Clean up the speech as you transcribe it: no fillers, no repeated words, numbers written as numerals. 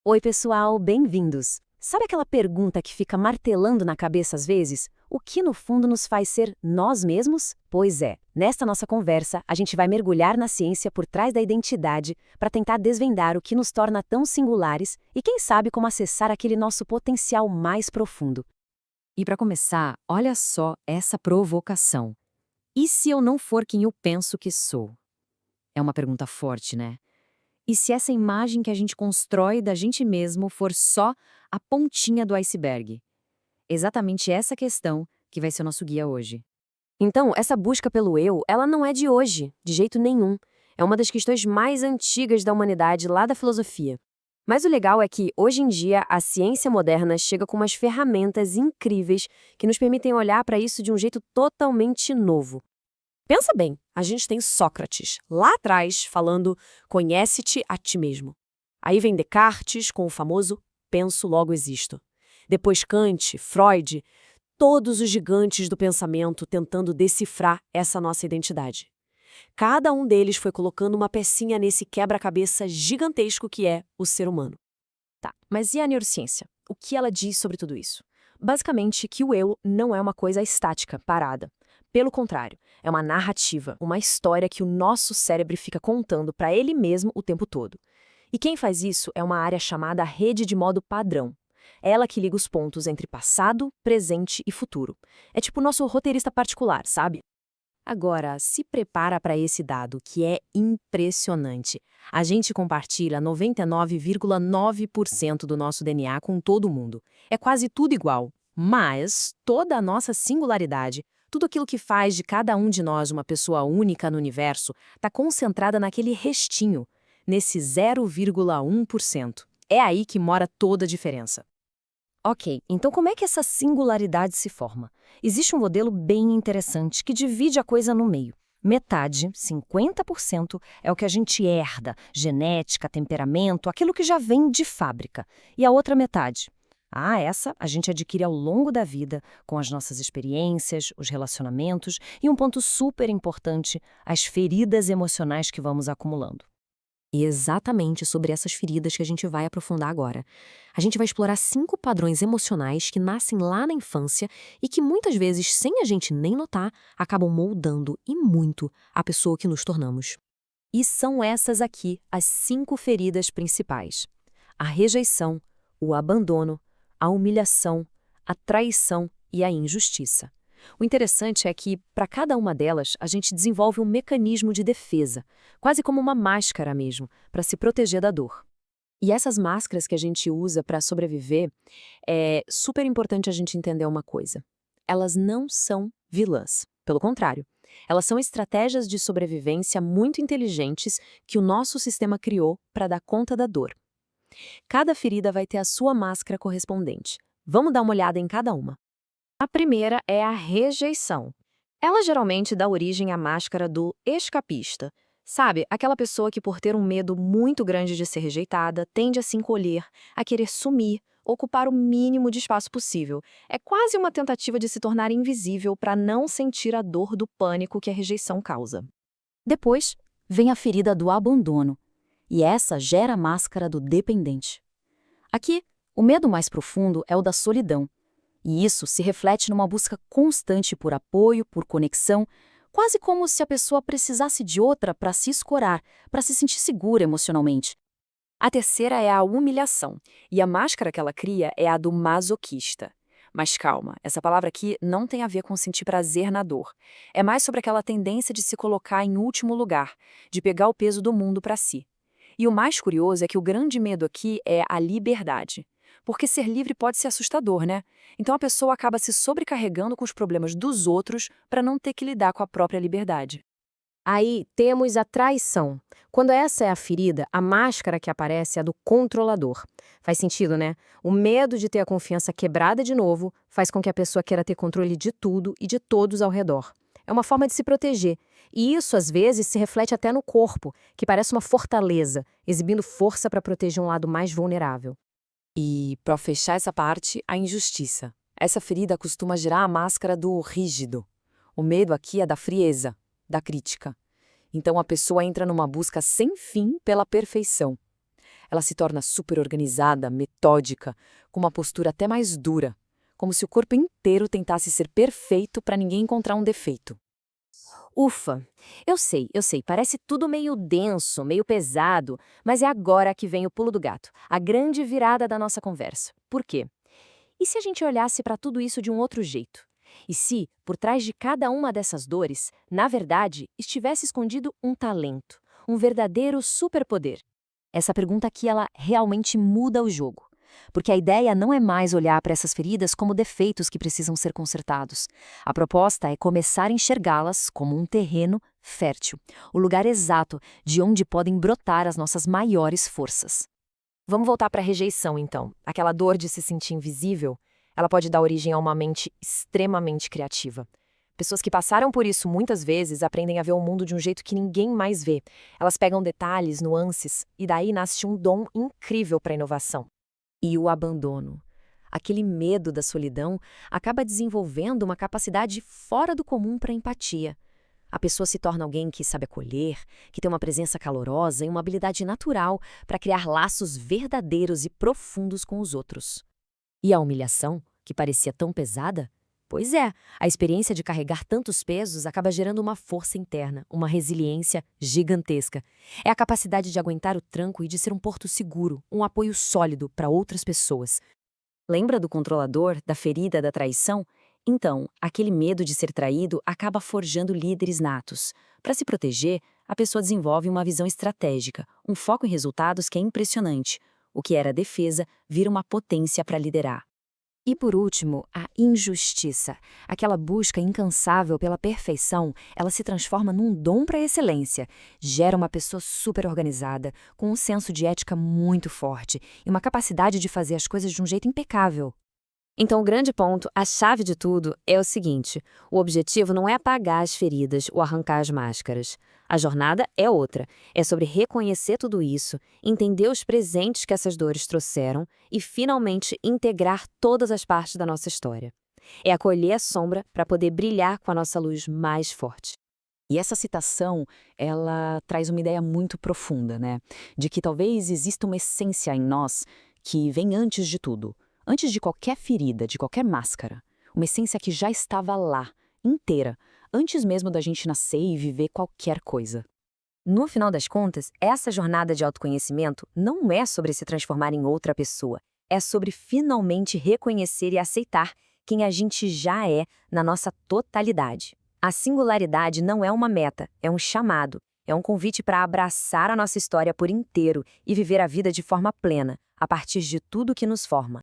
Oi, pessoal, bem-vindos! Sabe aquela pergunta que fica martelando na cabeça às vezes? O que no fundo nos faz ser nós mesmos? Pois é, nesta nossa conversa, a gente vai mergulhar na ciência por trás da identidade para tentar desvendar o que nos torna tão singulares e, quem sabe, como acessar aquele nosso potencial mais profundo. E para começar, olha só essa provocação. E se eu não for quem eu penso que sou? É uma pergunta forte, né? E se essa imagem que a gente constrói da gente mesmo for só a pontinha do iceberg? Exatamente essa questão que vai ser o nosso guia hoje. Então, essa busca pelo eu, ela não é de hoje, de jeito nenhum. É uma das questões mais antigas da humanidade lá da filosofia. Mas o legal é que, hoje em dia, a ciência moderna chega com umas ferramentas incríveis que nos permitem olhar para isso de um jeito totalmente novo. Pensa bem, a gente tem Sócrates, lá atrás, falando conhece-te a ti mesmo. Aí vem Descartes com o famoso penso, logo existo. Depois Kant, Freud, todos os gigantes do pensamento tentando decifrar essa nossa identidade. Cada um deles foi colocando uma pecinha nesse quebra-cabeça gigantesco que é o ser humano. Tá, mas e a neurociência? O que ela diz sobre tudo isso? Basicamente, que o eu não é uma coisa estática, parada. Pelo contrário, é uma narrativa, uma história que o nosso cérebro fica contando para ele mesmo o tempo todo. E quem faz isso é uma área chamada rede de modo padrão. Ela que liga os pontos entre passado, presente e futuro. É tipo o nosso roteirista particular, sabe? Agora, se prepara para esse dado, que é impressionante. A gente compartilha 99,9% do nosso DNA com todo mundo. É quase tudo igual. Mas toda a nossa singularidade, tudo aquilo que faz de cada um de nós uma pessoa única no universo, está concentrada naquele restinho, nesse 0,1%. É aí que mora toda a diferença. Ok, então como é que essa singularidade se forma? Existe um modelo bem interessante que divide a coisa no meio. Metade, 50%, é o que a gente herda, genética, temperamento, aquilo que já vem de fábrica. E a outra metade? Essa a gente adquire ao longo da vida, com as nossas experiências, os relacionamentos e um ponto super importante, as feridas emocionais que vamos acumulando. E é exatamente sobre essas feridas que a gente vai aprofundar agora. A gente vai explorar 5 padrões emocionais que nascem lá na infância e que muitas vezes, sem a gente nem notar, acabam moldando e muito a pessoa que nos tornamos. E são essas aqui as 5 feridas principais: a rejeição, o abandono, a humilhação, a traição e a injustiça. O interessante é que, para cada uma delas, a gente desenvolve um mecanismo de defesa, quase como uma máscara mesmo, para se proteger da dor. E essas máscaras que a gente usa para sobreviver, é super importante a gente entender uma coisa. Elas não são vilãs. Pelo contrário, elas são estratégias de sobrevivência muito inteligentes que o nosso sistema criou para dar conta da dor. Cada ferida vai ter a sua máscara correspondente. Vamos dar uma olhada em cada uma. A primeira é a rejeição. Ela geralmente dá origem à máscara do escapista. Sabe, aquela pessoa que, por ter um medo muito grande de ser rejeitada, tende a se encolher, a querer sumir, ocupar o mínimo de espaço possível. É quase uma tentativa de se tornar invisível para não sentir a dor do pânico que a rejeição causa. Depois, vem a ferida do abandono. E essa gera a máscara do dependente. Aqui, o medo mais profundo é o da solidão. E isso se reflete numa busca constante por apoio, por conexão, quase como se a pessoa precisasse de outra para se escorar, para se sentir segura emocionalmente. A terceira é a humilhação, e a máscara que ela cria é a do masoquista. Mas calma, essa palavra aqui não tem a ver com sentir prazer na dor. É mais sobre aquela tendência de se colocar em último lugar, de pegar o peso do mundo para si. E o mais curioso é que o grande medo aqui é a liberdade. Porque ser livre pode ser assustador, né? Então a pessoa acaba se sobrecarregando com os problemas dos outros para não ter que lidar com a própria liberdade. Aí temos a traição. Quando essa é a ferida, a máscara que aparece é a do controlador. Faz sentido, né? O medo de ter a confiança quebrada de novo faz com que a pessoa queira ter controle de tudo e de todos ao redor. É uma forma de se proteger. E isso, às vezes, se reflete até no corpo, que parece uma fortaleza, exibindo força para proteger um lado mais vulnerável. E, para fechar essa parte, a injustiça. Essa ferida costuma gerar a máscara do rígido. O medo aqui é da frieza, da crítica. Então a pessoa entra numa busca sem fim pela perfeição. Ela se torna super organizada, metódica, com uma postura até mais dura, como se o corpo inteiro tentasse ser perfeito para ninguém encontrar um defeito. Ufa, eu sei, parece tudo meio denso, meio pesado, mas é agora que vem o pulo do gato, a grande virada da nossa conversa. Por quê? E se a gente olhasse para tudo isso de um outro jeito? E se, por trás de cada uma dessas dores, na verdade, estivesse escondido um talento, um verdadeiro superpoder? Essa pergunta aqui, ela realmente muda o jogo. Porque a ideia não é mais olhar para essas feridas como defeitos que precisam ser consertados. A proposta é começar a enxergá-las como um terreno fértil, o lugar exato de onde podem brotar as nossas maiores forças. Vamos voltar para a rejeição, então. Aquela dor de se sentir invisível, ela pode dar origem a uma mente extremamente criativa. Pessoas que passaram por isso muitas vezes aprendem a ver o mundo de um jeito que ninguém mais vê. Elas pegam detalhes, nuances, e daí nasce um dom incrível para a inovação. E o abandono, aquele medo da solidão, acaba desenvolvendo uma capacidade fora do comum para empatia. A pessoa se torna alguém que sabe acolher, que tem uma presença calorosa e uma habilidade natural para criar laços verdadeiros e profundos com os outros. E a humilhação, que parecia tão pesada? Pois é, a experiência de carregar tantos pesos acaba gerando uma força interna, uma resiliência gigantesca. É a capacidade de aguentar o tranco e de ser um porto seguro, um apoio sólido para outras pessoas. Lembra do controlador, da ferida, da traição? Então, aquele medo de ser traído acaba forjando líderes natos. Para se proteger, a pessoa desenvolve uma visão estratégica, um foco em resultados que é impressionante. O que era defesa vira uma potência para liderar. E por último, a injustiça. Aquela busca incansável pela perfeição, ela se transforma num dom para a excelência. Gera uma pessoa super organizada, com um senso de ética muito forte e uma capacidade de fazer as coisas de um jeito impecável. Então, o grande ponto, a chave de tudo, é o seguinte: o objetivo não é apagar as feridas ou arrancar as máscaras. A jornada é outra. É sobre reconhecer tudo isso, entender os presentes que essas dores trouxeram e, finalmente, integrar todas as partes da nossa história. É acolher a sombra para poder brilhar com a nossa luz mais forte. E essa citação, ela traz uma ideia muito profunda, né? De que talvez exista uma essência em nós que vem antes de tudo. Antes de qualquer ferida, de qualquer máscara, uma essência que já estava lá, inteira, antes mesmo da gente nascer e viver qualquer coisa. No final das contas, essa jornada de autoconhecimento não é sobre se transformar em outra pessoa, é sobre finalmente reconhecer e aceitar quem a gente já é na nossa totalidade. A singularidade não é uma meta, é um chamado, é um convite para abraçar a nossa história por inteiro e viver a vida de forma plena, a partir de tudo que nos forma.